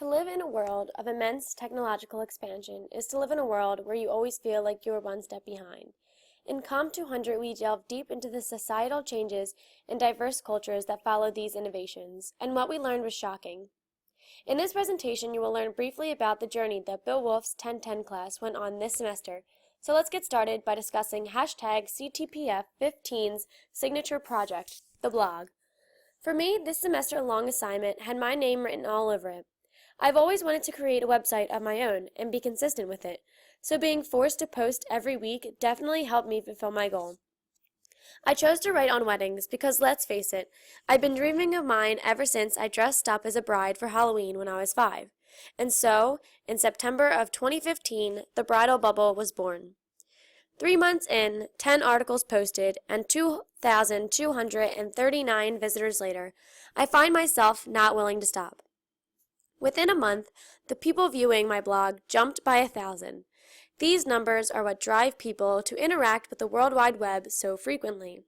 To live in a world of immense technological expansion is to live in a world where you always feel like you are one step behind. In Com 200, we delve deep into the societal changes and diverse cultures that follow these innovations, and what we learned was shocking. In this presentation, you will learn briefly about the journey that Bill Wolf's 1010 class went on this semester. So let's get started by discussing hashtag CTPF15's signature project, the blog. For me, this semester-long assignment had my name written all over it. I've always wanted to create a website of my own and be consistent with it, so being forced to post every week definitely helped me fulfill my goal. I chose to write on weddings because, let's face it, I've been dreaming of mine ever since I dressed up as a bride for Halloween when I was 5. And so, in September of 2015, the bridal bubble was born. 3 months in, 10 articles posted, and 2,239 visitors later, I find myself not willing to stop. Within a month, the people viewing my blog jumped by 1,000. These numbers are what drive people to interact with the World Wide Web so frequently.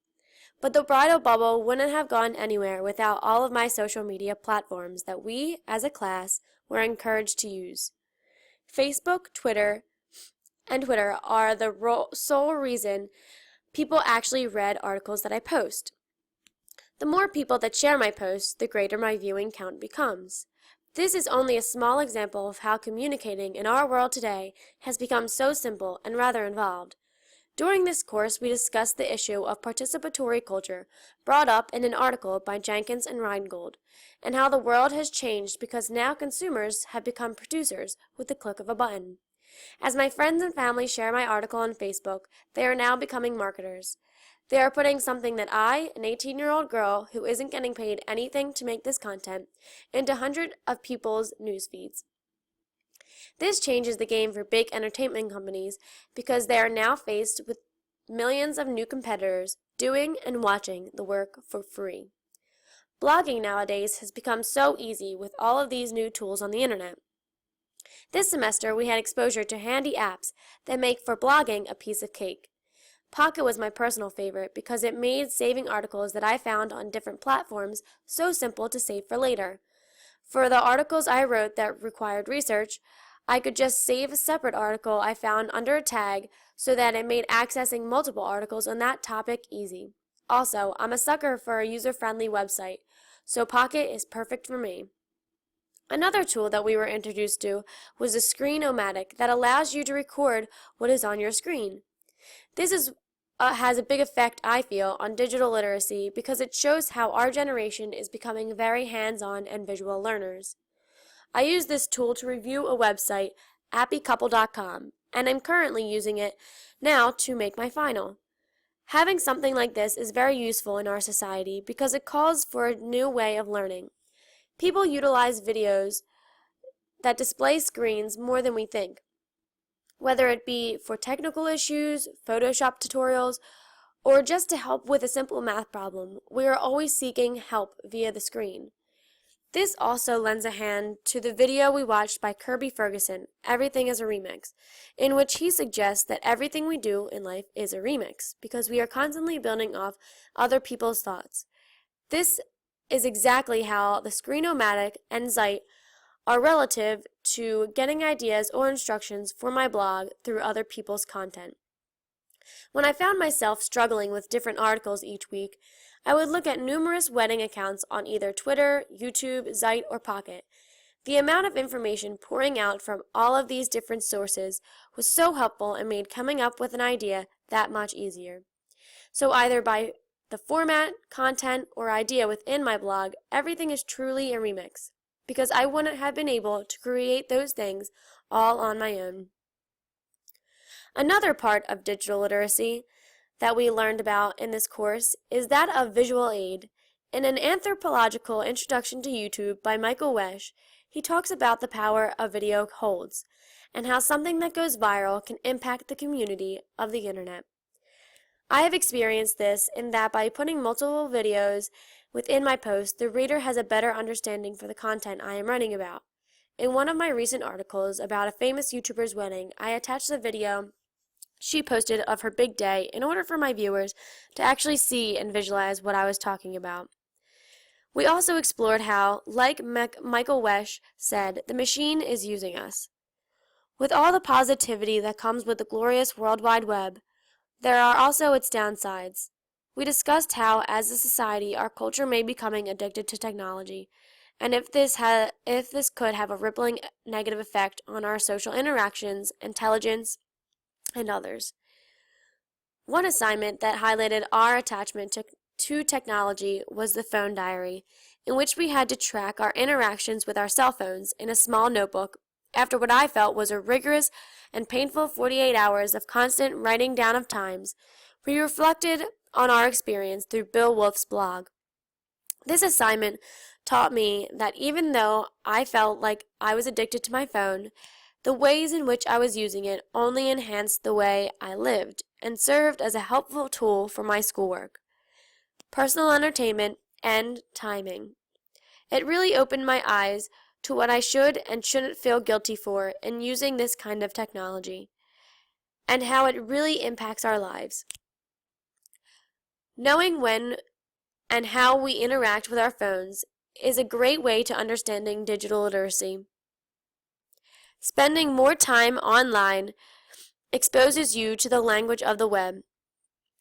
But the bridal bubble wouldn't have gone anywhere without all of my social media platforms that we, as a class, were encouraged to use. Facebook, Twitter are the sole reason people actually read articles that I post. The more people that share my posts, the greater my viewing count becomes. This is only a small example of how communicating in our world today has become so simple and rather involved. During this course, we discussed the issue of participatory culture brought up in an article by Jenkins and Reingold, and how the world has changed because now consumers have become producers with the click of a button. As my friends and family share my article on Facebook, they are now becoming marketers. They are putting something that I, an 18-year-old girl who isn't getting paid anything to make this content, into hundreds of people's news feeds. This changes the game for big entertainment companies because they are now faced with millions of new competitors doing and watching the work for free. Blogging nowadays has become so easy with all of these new tools on the internet. This semester, we had exposure to handy apps that make for blogging a piece of cake. Pocket was my personal favorite because it made saving articles that I found on different platforms so simple to save for later. For the articles I wrote that required research, I could just save a separate article I found under a tag so that it made accessing multiple articles on that topic easy. Also, I'm a sucker for a user-friendly website, so Pocket is perfect for me. Another tool that we were introduced to was the Screen-O-Matic that allows you to record what is on your screen. This has a big effect, I feel, on digital literacy because it shows how our generation is becoming very hands-on and visual learners. I use this tool to review a website, happycouple.com, and I'm currently using it now to make my final. Having something like this is very useful in our society because it calls for a new way of learning. People utilize videos that display screens more than we think. Whether it be for technical issues, Photoshop tutorials, or just to help with a simple math problem, we are always seeking help via the screen. This also lends a hand to the video we watched by Kirby Ferguson, Everything is a Remix, in which he suggests that everything we do in life is a remix, because we are constantly building off other people's thoughts. This is exactly how the Screen-O-Matic and Zeit are relative to getting ideas or instructions for my blog through other people's content. When I found myself struggling with different articles each week, I would look at numerous wedding accounts on either Twitter, YouTube, Zeit, or Pocket. The amount of information pouring out from all of these different sources was so helpful and made coming up with an idea that much easier. So either by the format, content, or idea within my blog, everything is truly a remix, because I wouldn't have been able to create those things all on my own. Another part of digital literacy that we learned about in this course is that of visual aid. In an anthropological introduction to YouTube by Michael Wesch, he talks about the power of video holds, and how something that goes viral can impact the community of the internet. I have experienced this in that by putting multiple videos within my post, the reader has a better understanding for the content I am writing about. In one of my recent articles about a famous YouTuber's wedding, I attached a video she posted of her big day in order for my viewers to actually see and visualize what I was talking about. We also explored how, like Michael Wesch said, the machine is using us. With all the positivity that comes with the glorious World Wide Web, there are also its downsides. We discussed how, as a society, our culture may be becoming addicted to technology, and if this could have a rippling negative effect on our social interactions, intelligence, and others. One assignment that highlighted our attachment to technology was the phone diary, in which we had to track our interactions with our cell phones in a small notebook after what I felt was a rigorous and painful 48 hours of constant writing down of times. We reflected on our experience through Bill Wolf's blog. This assignment taught me that even though I felt like I was addicted to my phone, the ways in which I was using it only enhanced the way I lived and served as a helpful tool for my schoolwork, personal entertainment, and timing. It really opened my eyes to what I should and shouldn't feel guilty for in using this kind of technology, and how it really impacts our lives. Knowing when and how we interact with our phones is a great way to understanding digital literacy. Spending more time online exposes you to the language of the web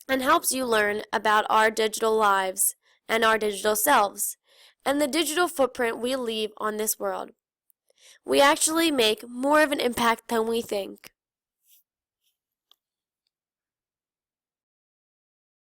and helps you learn about our digital lives and our digital selves and the digital footprint we leave on this world. We actually make more of an impact than we think.